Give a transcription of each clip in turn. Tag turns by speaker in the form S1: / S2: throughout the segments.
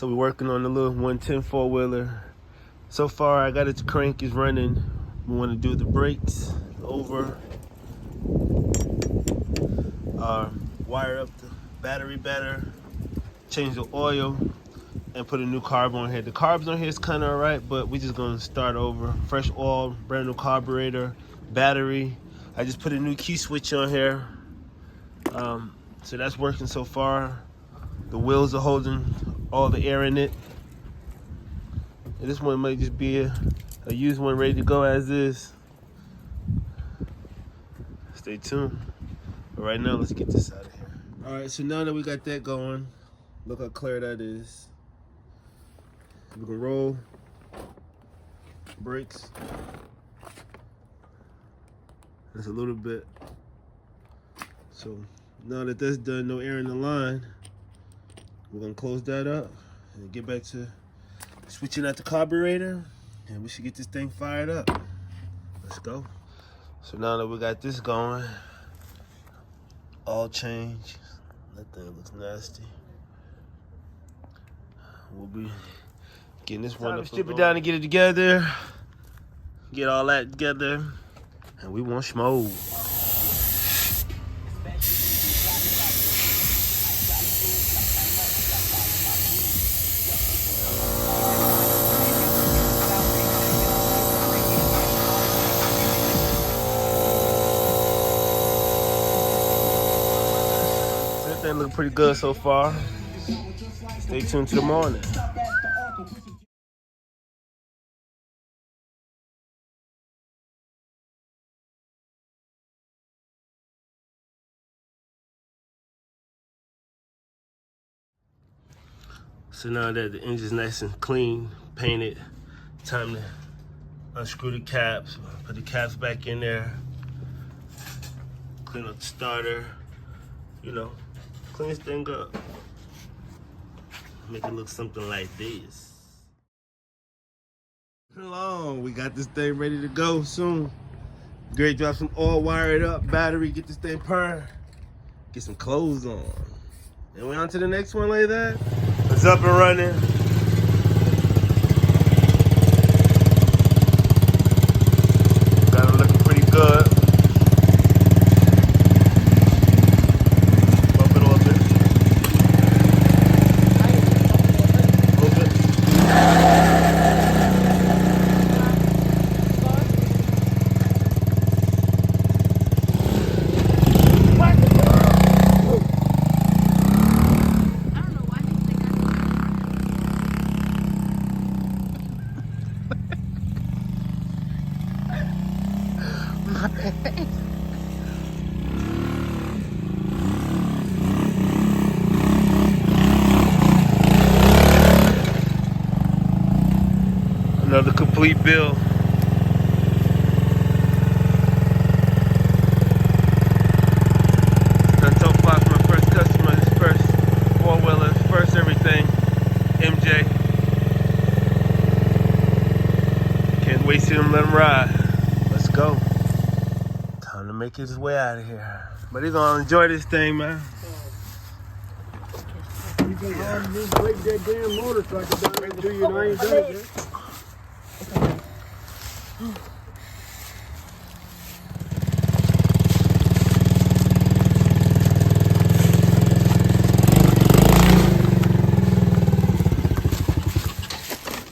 S1: So we're working on the little 110 four-wheeler. So far, I got its crank is running. We want to do the brakes over. Wire up the battery better. Change the oil and put a new carb on here. The carbs on here is kind of alright, but we're just going to start over. Fresh oil, brand new carburetor, battery. I just put a new key switch on here. So that's working so far. The wheels are holding all the air in it. And this one might just be a used one ready to go as is. Stay tuned. But right now, let's get this out of here. All right, so now that we got that going, look how clear that is. We can roll, brakes. That's a little bit. So now that that's done, no air in the line, we're gonna close that up and get back to switching out the carburetor, and we should get this thing fired up. Let's go. So now that we got this going, all change. That thing looks nasty. We'll be getting this one up. Strip it down and get it together. Get all that together, and we want smoke. Everything looking pretty good so far. Stay tuned to the morning. So now that the engine's nice and clean, painted, time to unscrew the caps, put the caps back in there, clean up the starter, you know, clean this thing up. Make it look something like this. Hello, we got this thing ready to go soon. Great, drop some oil, wire it up, battery, get this thing purring, get some clothes on. And we on to the next one like that. It's up and running. Got it looking pretty good. Bump it a little bit. A little bit. Another complete bill. Done so far for my first customer, his first four-wheeler, his first everything, MJ. Can't wait to see him let him ride. Let's go. Time to make his way out of here. But he's gonna enjoy this thing, man.
S2: You can just break that damn motorcycle down there to you, and I ain't done it yet.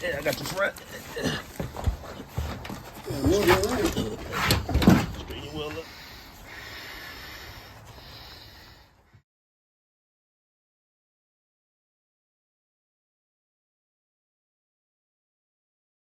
S1: Yeah, I got the front. Straighten your wheel up.